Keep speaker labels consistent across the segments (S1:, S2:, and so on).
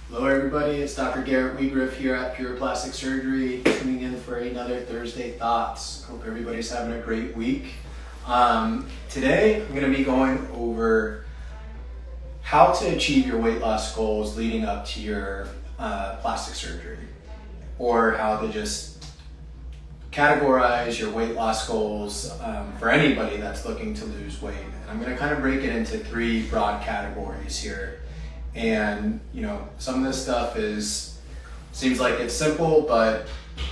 S1: Hello everybody, it's Dr. Garrett Weegriff here at Pure Plastic Surgery, tuning in for another Thursday Thoughts. Hope everybody's having a great week. Today I'm going to be going over how to achieve your weight loss goals leading up to your plastic surgery, or how to just categorize your weight loss goals for anybody that's looking to lose weight. And I'm going to kind of break it into three broad categories here. And some of this stuff seems like it's simple, but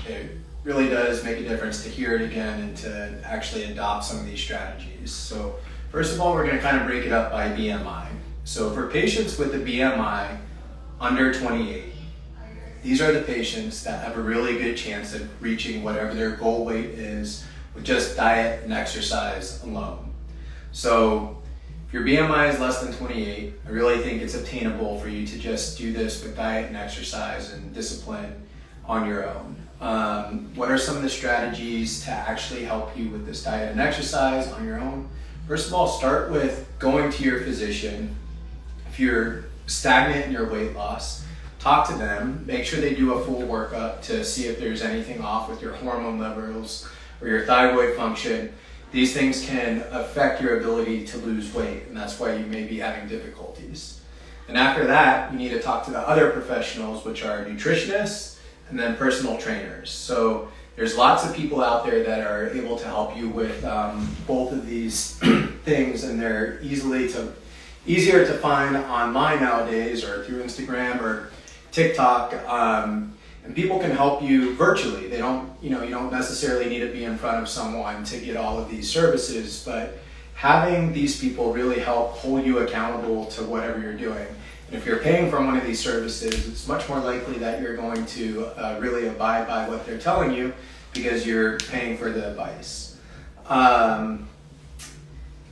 S1: it really does make a difference to hear it again and to actually adopt some of these strategies. So first of all, we're going to kind of break it up by BMI. So for patients with a BMI under 28, these are the patients that have a really good chance of reaching whatever their goal weight is with just diet and exercise alone. So if your BMI is less than 28, I really think it's obtainable for you to just do this with diet and exercise and discipline on your own. What are some of the strategies to actually help you with this diet and exercise on your own? First of all, start with going to your physician. If you're stagnant in your weight loss, talk to them, make sure they do a full workup to see if there's anything off with your hormone levels or your thyroid function. These things can affect your ability to lose weight, and that's why you may be having difficulties. And after that, you need to talk to the other professionals, which are nutritionists and then personal trainers. So there's lots of people out there that are able to help you with both of these things, and they're easier to find online nowadays, or through Instagram or TikTok. And people can help you virtually. They don't, you don't necessarily need to be in front of someone to get all of these services, but having these people really help hold you accountable to whatever you're doing. And if you're paying for one of these services, it's much more likely that you're going to really abide by what they're telling you because you're paying for the advice.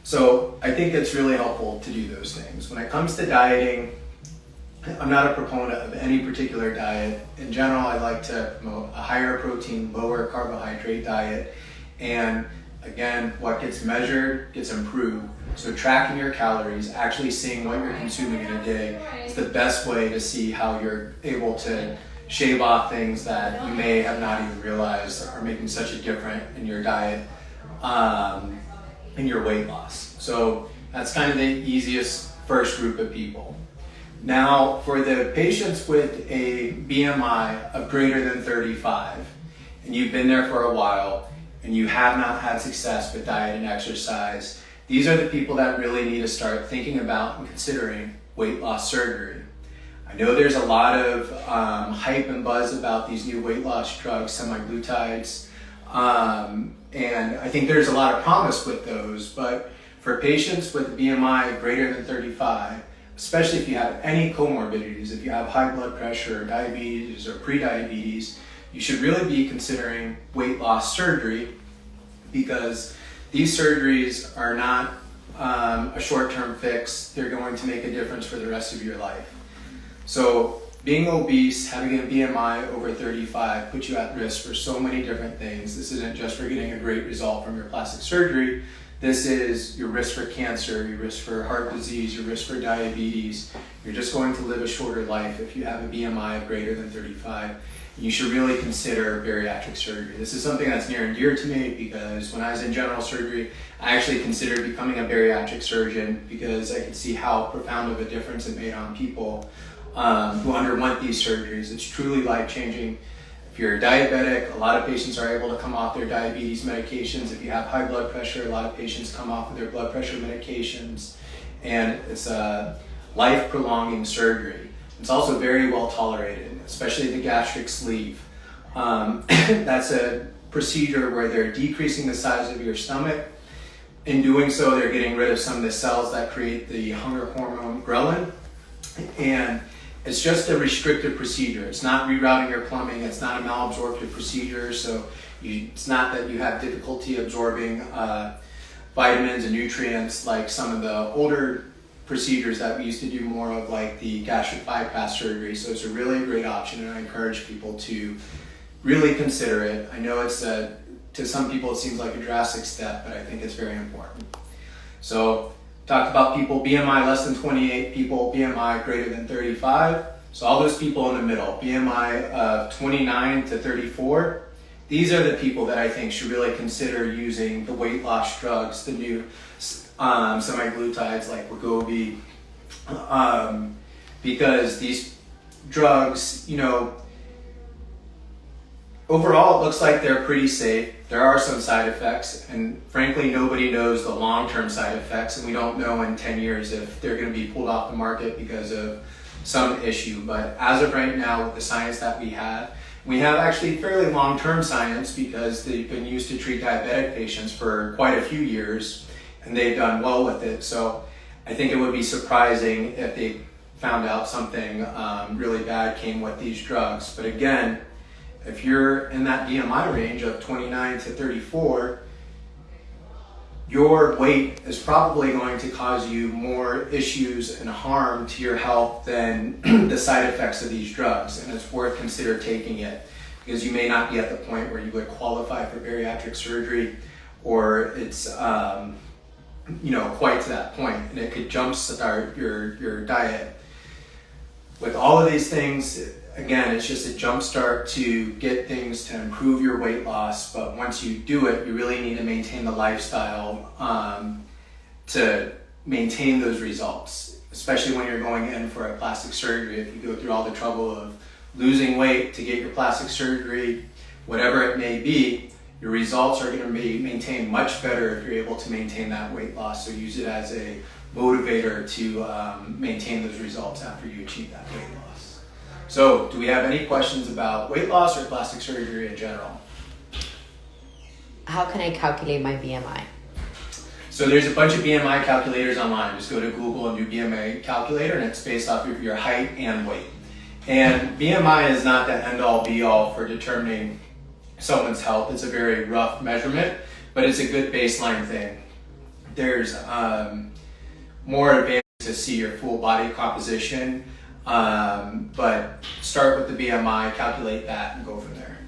S1: So I think it's really helpful to do those things. When it comes to dieting, I'm not a proponent of any particular diet. In general, I like to promote a higher protein, lower carbohydrate diet. And again, what gets measured gets improved. So tracking your calories, actually seeing what you're consuming in a day, is the best way to see how you're able to shave off things that you may have not even realized are making such a difference in your diet, in your weight loss. So that's kind of the easiest first group of people. Now, for the patients with a BMI of greater than 35, and you've been there for a while, and you have not had success with diet and exercise, these are the people that really need to start thinking about and considering weight loss surgery. I know there's a lot of hype and buzz about these new weight loss drugs, semaglutides, and I think there's a lot of promise with those, but for patients with a BMI greater than 35, especially if you have any comorbidities, if you have high blood pressure, or diabetes, or prediabetes, you should really be considering weight loss surgery, because these surgeries are not a short-term fix. They're going to make a difference for the rest of your life. So being obese, having a BMI over 35 puts you at risk for so many different things. This isn't just for getting a great result from your plastic surgery. This is your risk for cancer, your risk for heart disease, your risk for diabetes. You're just going to live a shorter life if you have a BMI of greater than 35. You should really consider bariatric surgery. This is something that's near and dear to me, because when I was in general surgery, I actually considered becoming a bariatric surgeon because I could see how profound of a difference it made on people who underwent these surgeries. It's truly life-changing. If you're diabetic, a lot of patients are able to come off their diabetes medications. If you have high blood pressure, a lot of patients come off of their blood pressure medications. And it's a life-prolonging surgery. It's also very well tolerated, especially the gastric sleeve. That's a procedure where they're decreasing the size of your stomach. In doing so, they're getting rid of some of the cells that create the hunger hormone ghrelin. And it's just a restrictive procedure. It's not rerouting your plumbing. It's not a malabsorptive procedure. So it's not that you have difficulty absorbing vitamins and nutrients like some of the older procedures that we used to do more of, like the gastric bypass surgery. So it's a really great option, and I encourage people to really consider it. I know it's to some people it seems like a drastic step, but I think it's very important. So talked about people BMI less than 28, people BMI greater than 35. So all those people in the middle, BMI of 29 to 34, these are the people that I think should really consider using the weight loss drugs, the new semaglutides like Wegovy, because these drugs, overall it looks like they're pretty safe. There are some side effects, and frankly nobody knows the long-term side effects, and we don't know in 10 years if they're going to be pulled off the market because of some issue. But as of right now, with the science that we have actually fairly long-term science because they've been used to treat diabetic patients for quite a few years, and they've done well with it. So I think it would be surprising if they found out something really bad came with these drugs. But again, if you're in that BMI range of 29 to 34, your weight is probably going to cause you more issues and harm to your health than the side effects of these drugs. And it's worth consider taking it because you may not be at the point where you would qualify for bariatric surgery, or it's quite to that point, and it could jumpstart your diet. With all of these things, again, it's just a jumpstart to get things to improve your weight loss. But once you do it, you really need to maintain the lifestyle to maintain those results, especially when you're going in for a plastic surgery. If you go through all the trouble of losing weight to get your plastic surgery, whatever it may be, your results are going to be maintained much better if you're able to maintain that weight loss. So use it as a motivator to maintain those results after you achieve that weight loss. So do we have any questions about weight loss or plastic surgery in general?
S2: How can I calculate my BMI?
S1: So there's a bunch of BMI calculators online. Just go to Google and do BMI calculator, and it's based off of your height and weight. And BMI is not the end-all be-all for determining someone's health. It's a very rough measurement, but it's a good baseline thing. There's more advantage to see your full body composition, but start with the BMI, calculate that, and go from there.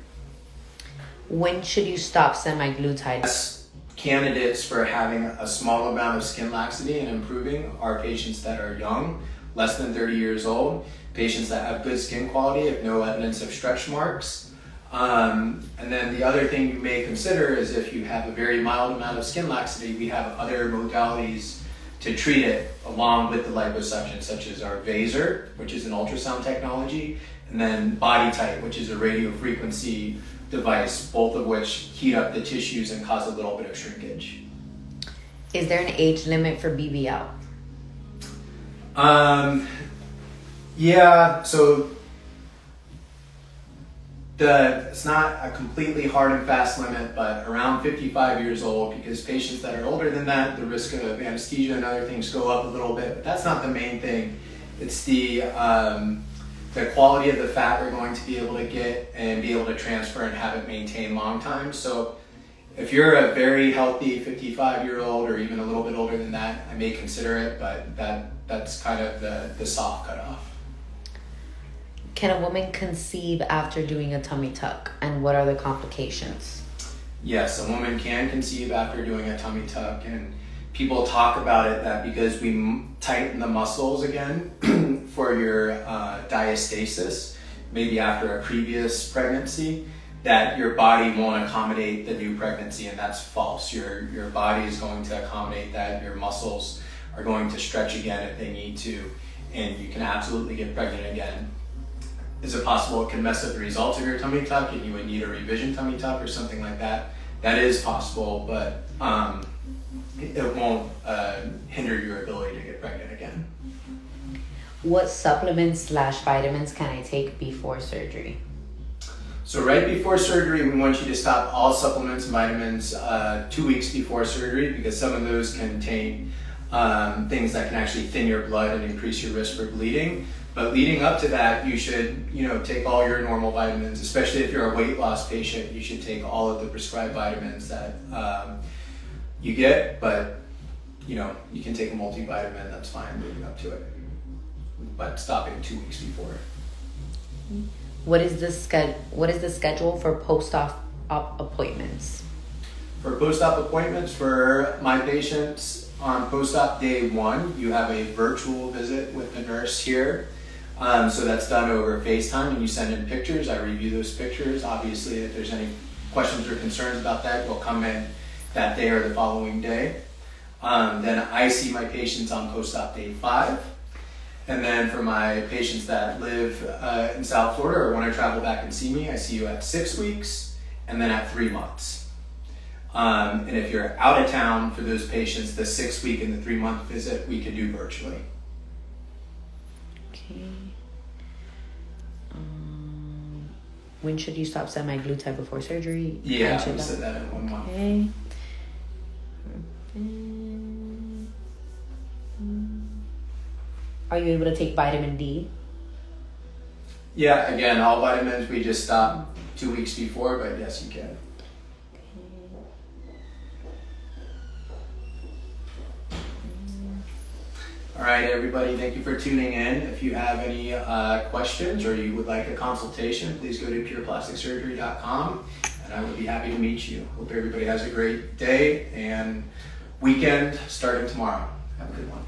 S2: When should you stop semaglutide?
S1: Candidates for having a small amount of skin laxity and improving are patients that are young, less than 30 years old, patients that have good skin quality, have no evidence of stretch marks. And then the other thing you may consider is if you have a very mild amount of skin laxity, we have other modalities to treat it along with the liposuction, such as our Vaser, which is an ultrasound technology, and then BodyTite, which is a radio frequency device, both of which heat up the tissues and cause a little bit of shrinkage.
S2: Is there an age limit for BBL?
S1: Yeah, so it's not a completely hard and fast limit, but around 55 years old, because patients that are older than that, the risk of anesthesia and other things go up a little bit, but that's not the main thing. It's the quality of the fat we're going to be able to get and be able to transfer and have it maintained long time. So if you're a very healthy 55-year-old or even a little bit older than that, I may consider it, but that's kind of the soft cutoff.
S2: Can a woman conceive after doing a tummy tuck, and what are the complications?
S1: Yes, a woman can conceive after doing a tummy tuck, and people talk about it that because we tighten the muscles again for your diastasis, maybe after a previous pregnancy, that your body won't accommodate the new pregnancy, and that's false. Your body is going to accommodate that. Your muscles are going to stretch again if they need to, and you can absolutely get pregnant again. Is it possible it can mess up the results of your tummy tuck and you would need a revision tummy tuck or something like that? That is possible, but it won't hinder your ability to get pregnant again.
S2: What supplements/vitamins can I take before surgery?
S1: So right before surgery, we want you to stop all supplements and vitamins 2 weeks before surgery, because some of those contain things that can actually thin your blood and increase your risk for bleeding. But leading up to that, you should, take all your normal vitamins, especially if you're a weight loss patient. You should take all of the prescribed vitamins that you get, but you can take a multivitamin, that's fine leading up to it. But stopping 2 weeks before.
S2: What is the schedule for post-op appointments?
S1: For post-op appointments for my patients, on post-op day 1, you have a virtual visit with the nurse here. So that's done over FaceTime, and you send in pictures. I review those pictures. Obviously, if there's any questions or concerns about that, we'll come in that day or the following day. Then I see my patients on post-op day 5. And then for my patients that live in South Florida or want to travel back and see me, I see you at 6 weeks and then at 3 months. And if you're out of town for those patients, the 6-week and the 3-month visit, we can do virtually.
S2: Okay. When should you stop semaglutide before surgery?
S1: Yeah, we said that in 1 month.
S2: Okay. Are you able to take vitamin D?
S1: Yeah, again, all vitamins we just stop 2 weeks before, but yes, you can. All right, everybody, thank you for tuning in. If you have any questions or you would like a consultation, please go to pureplasticsurgery.com and I would be happy to meet you. Hope everybody has a great day and weekend starting tomorrow. Have a good one.